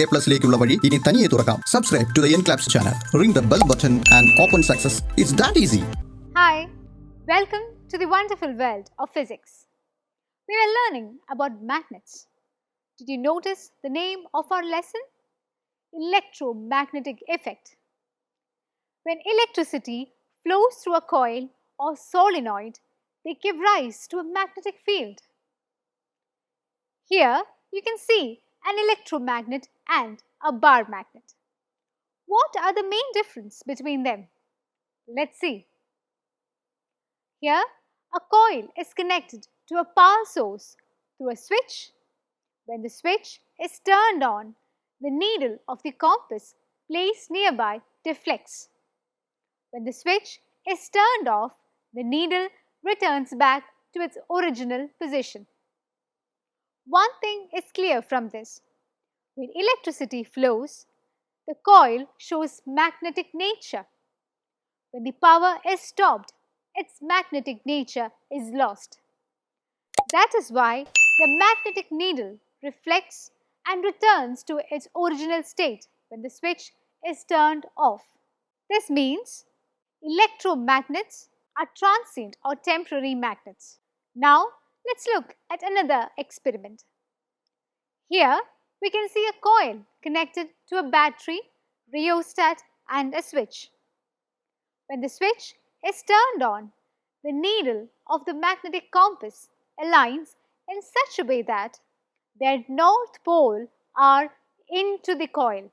A+ലേക്കുള്ള വഴി ഇനി തനിയെ തുറക്കാം. Subscribe to the Enclaps channel. Ring the bell button and open success. It's that easy. Hi, welcome to the wonderful world of physics. We are learning about magnets. Did you notice the name of our lesson? Electromagnetic effect. When electricity flows through a coil or solenoid, they give rise to a magnetic field. Here you can see an electromagnet and a bar magnet. What are the main difference between them? Let's see. Here a coil is connected to a power source through a switch. When the switch is turned on, the needle of the compass placed nearby deflects. When the switch is turned off, the needle returns back to its original position. One thing is clear from this. When electricity flows, the coil shows magnetic nature. When the power is stopped, its magnetic nature is lost. That is why the magnetic needle reflects and returns to its original state when the switch is turned off. This means electromagnets are transient or temporary magnets. Now, let's look at another experiment. Here, we can see a coil connected to a battery, rheostat and a switch. When the switch is turned on, the needle of the magnetic compass aligns in such a way that their north pole are into the coil.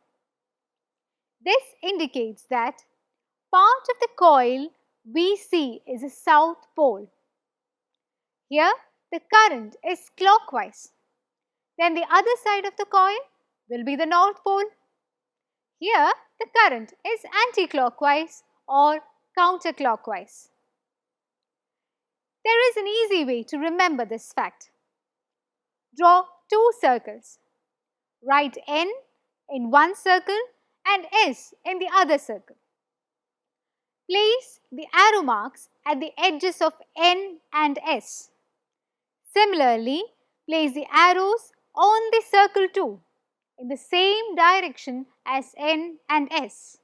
This indicates that part of the coil we see is a south pole. Here the current is clockwise. Then the other side of the coil will be the north pole. Here the current is anti-clockwise or counterclockwise. There is an easy way to remember this fact. Draw two circles. Write N in one circle and S in the other circle. Place the arrow marks at the edges of N and S. Similarly, place the arrows on the circle too, in the same direction as N and S.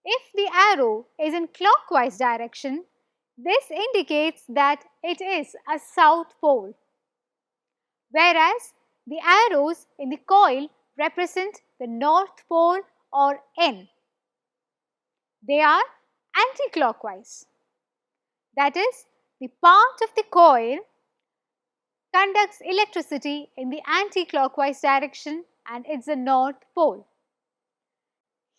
If the arrow is in clockwise direction, this indicates that it is a south pole, whereas the arrows in the coil represent the north pole or N. They are anti-clockwise. That is, the part of the coil conducts electricity in the anti-clockwise direction and it's the north pole.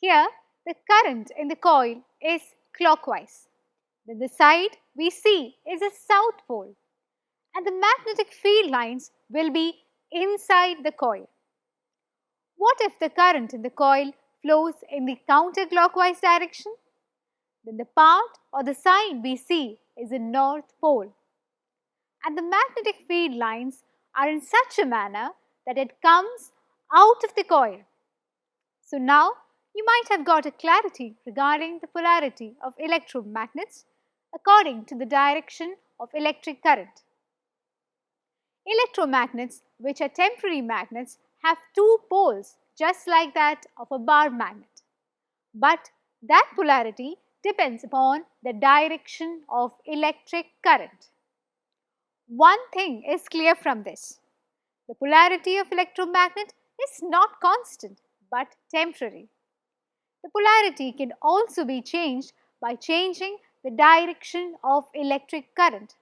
Here, the current in the coil is clockwise. Then the side we see is a south pole and the magnetic field lines will be inside the coil. What if the current in the coil flows in the counterclockwise direction? Then the part or the side we see is the north pole. And the magnetic field lines are in such a manner that it comes out of the coil. So now you might have got a clarity regarding the polarity of electromagnets according to the direction of electric current. Electromagnets, which are temporary magnets, have two poles just like that of a bar magnet. But that polarity depends upon the direction of electric current. One thing is clear from this. The polarity of electromagnet is not constant but temporary. The polarity can also be changed by changing the direction of electric current.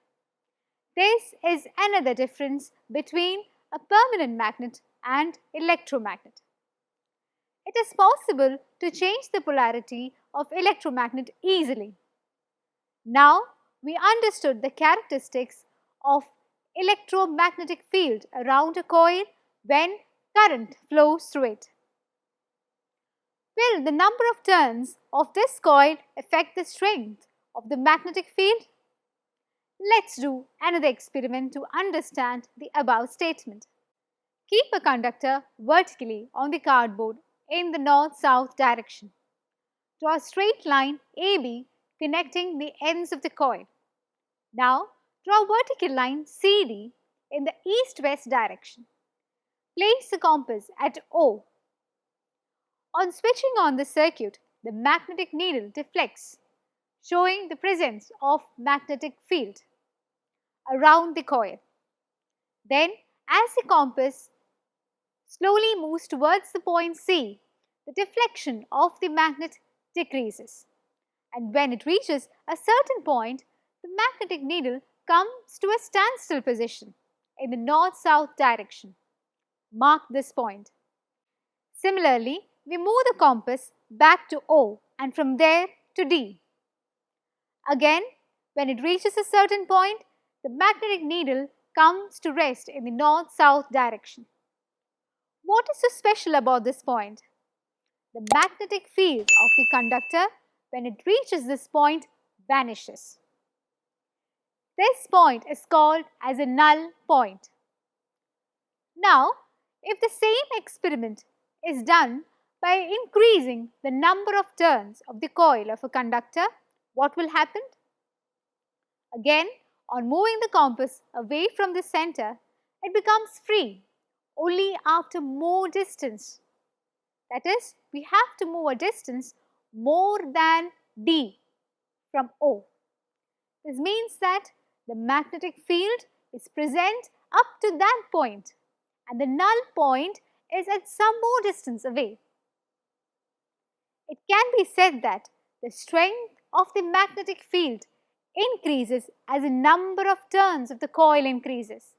This is another difference between a permanent magnet and electromagnet. It is possible to change the polarity of electromagnet easily. Now we understood the characteristics of electromagnetic field around a coil when current flows through it. Will the number of turns of this coil affect the strength of the magnetic field? Let's do another experiment to understand the above statement. Keep a conductor vertically on the cardboard in the north-south direction. Draw a straight line AB connecting the ends of the coil. Now, draw a vertical line CD in the east-west direction. Place the compass at O. On switching on the circuit, the magnetic needle deflects, showing the presence of magnetic field around the coil. Then, as the compass slowly moves towards the point C, the deflection of the magnet decreases. And when it reaches a certain point, the magnetic needle comes to a standstill position in the north-south direction. Mark this point. Similarly, we move the compass back to O and from there to D. Again, when it reaches a certain point, the magnetic needle comes to rest in the north-south direction. What is so special about this point? The magnetic field of the conductor, when it reaches this point, vanishes. This point is called as a null point. Now, if the same experiment is done by increasing the number of turns of the coil of a conductor, what will happen? Again, on moving the compass away from the center, it becomes free only after more distance. That is, we have to move a distance more than D from O. This means that the magnetic field is present up to that point and the null point is at some more distance away. It can be said that the strength of the magnetic field increases as the number of turns of the coil increases.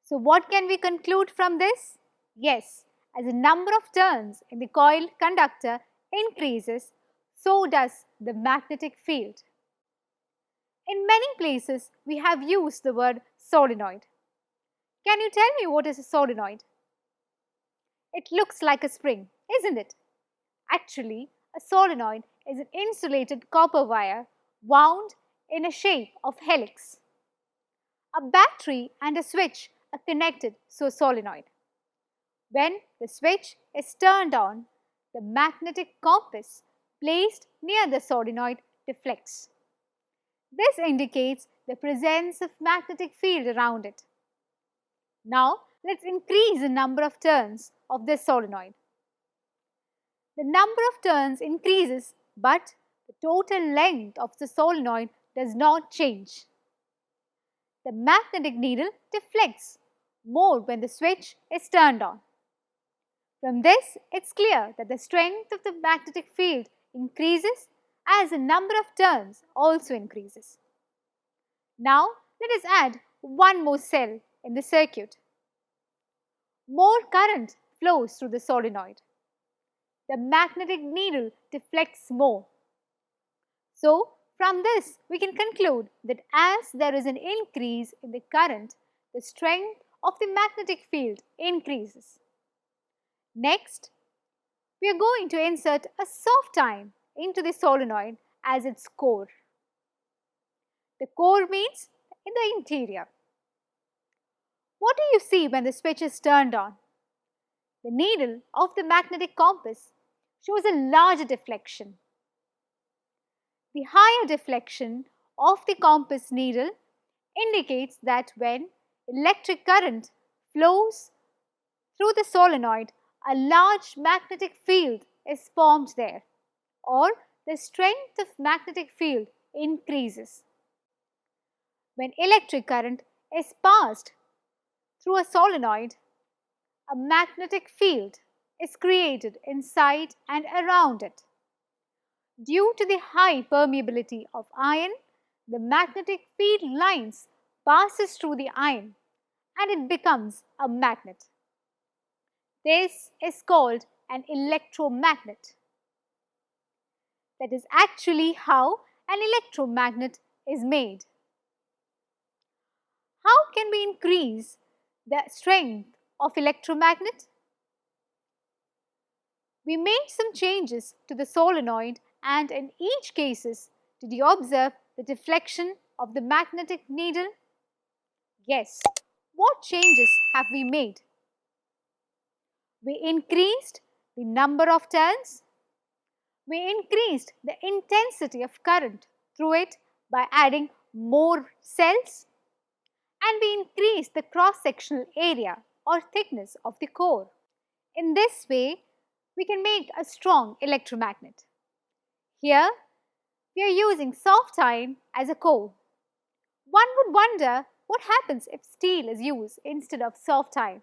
So what can we conclude from this? Yes, as the number of turns in the coil conductor increases, so does the magnetic field. In many places, we have used the word solenoid. Can you tell me what is a solenoid? It looks like a spring, isn't it? Actually, a solenoid is an insulated copper wire wound in a shape of helix. A battery and a switch are connected to a solenoid. When the switch is turned on, the magnetic compass placed near the solenoid deflects. This indicates the presence of magnetic field around it. Now, let's increase the number of turns of this solenoid. The number of turns increases, but the total length of the solenoid does not change. The magnetic needle deflects more when the switch is turned on. From this, it's clear that the strength of the magnetic field increases as the number of turns also increases. Now, let us add one more cell in the circuit. More current flows through the solenoid. The magnetic needle deflects more. So, from this, we can conclude that as there is an increase in the current, the strength of the magnetic field increases. Next, we are going to insert a soft iron into the solenoid as its core. The core means in the interior. What do you see when the switch is turned on? The needle of the magnetic compass shows a larger deflection. The higher deflection of the compass needle indicates that when electric current flows through the solenoid, a large magnetic field is formed there, or the strength of magnetic field increases. When electric current is passed through a solenoid, a magnetic field is created inside and around it. Due to the high permeability of iron, the magnetic field lines passes through the iron and it becomes a magnet. This is called an electromagnet. That is actually how an electromagnet is made. How can we increase the strength of electromagnet? We made some changes to the solenoid, and in each cases, did you observe the deflection of the magnetic needle? Yes. What changes have we made? We increased the number of turns. We increased the intensity of current through it by adding more cells. And we increased the cross-sectional area or thickness of the core. In this way, we can make a strong electromagnet. Here, we are using soft iron as a core. One would wonder what happens if steel is used instead of soft iron.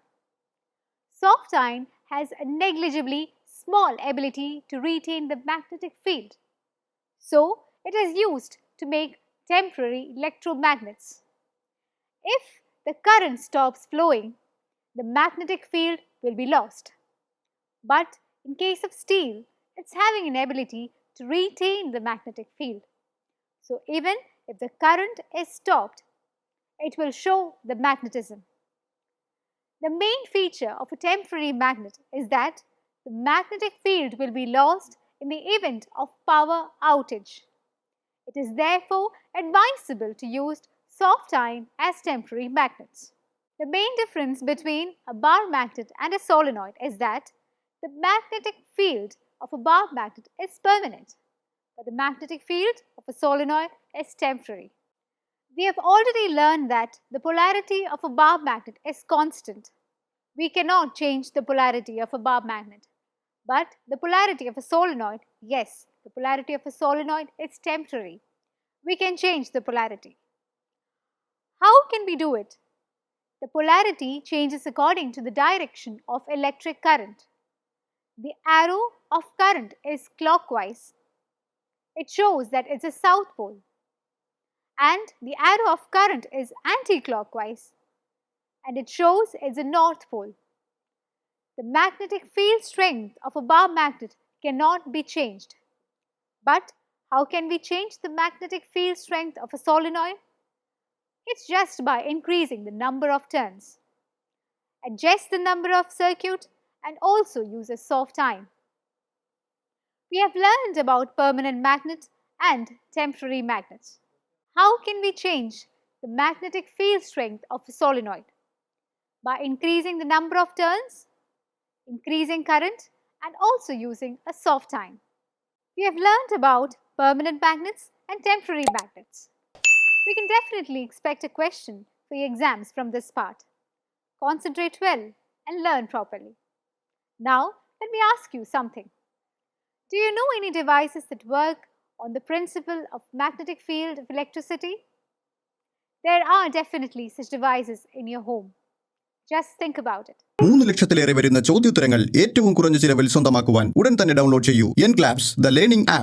Soft iron has a negligibly small ability to retain the magnetic field, so it is used to make temporary electromagnets. If the current stops flowing, the magnetic field will be lost. But in case of steel, it's having an ability to retain the magnetic field. So even if the current is stopped, it will show the magnetism. The main feature of a temporary magnet is that the magnetic field will be lost in the event of power outage. It is therefore advisable to use soft iron as temporary magnets. The main difference between a bar magnet and a solenoid is that the magnetic field of a bar magnet is permanent, but the magnetic field of a solenoid is temporary. We have already learned that the polarity of a bar magnet is constant. We cannot change the polarity of a bar magnet. But the polarity of a solenoid, yes, the polarity of a solenoid is temporary. We can change the polarity. How can we do it? The polarity changes according to the direction of electric current. The arrow of current is clockwise. It shows that it's a south pole. And the arrow of current is anti-clockwise, and it shows it's a north pole. The magnetic field strength of a bar magnet cannot be changed. But how can we change the magnetic field strength of a solenoid? It's just by increasing the number of turns. Adjust the number of circuit and also use a soft iron. We have learned about permanent magnets and temporary magnets. How can we change the magnetic field strength of a solenoid? By increasing the number of turns, increasing current, and also using a soft iron. We have learned about permanent magnets and temporary magnets. We can definitely expect a question for your exams from this part. Concentrate well and learn properly. Now, let me ask you something. Do you know any devices that work on the principle of magnetic field of electricity? There are definitely such devices in your home. Just think about it. 3 ലക്ഷത്തിലേറെ വരുന്ന ചോദ്യോത്തരങ്ങൾ ഏറ്റവും കുറഞ്ഞ ചിലവിൽ സ്വന്തമാക്കുവാൻ ഉടൻ തന്നെ download ചെയ്യൂ Enclaps, the learning app.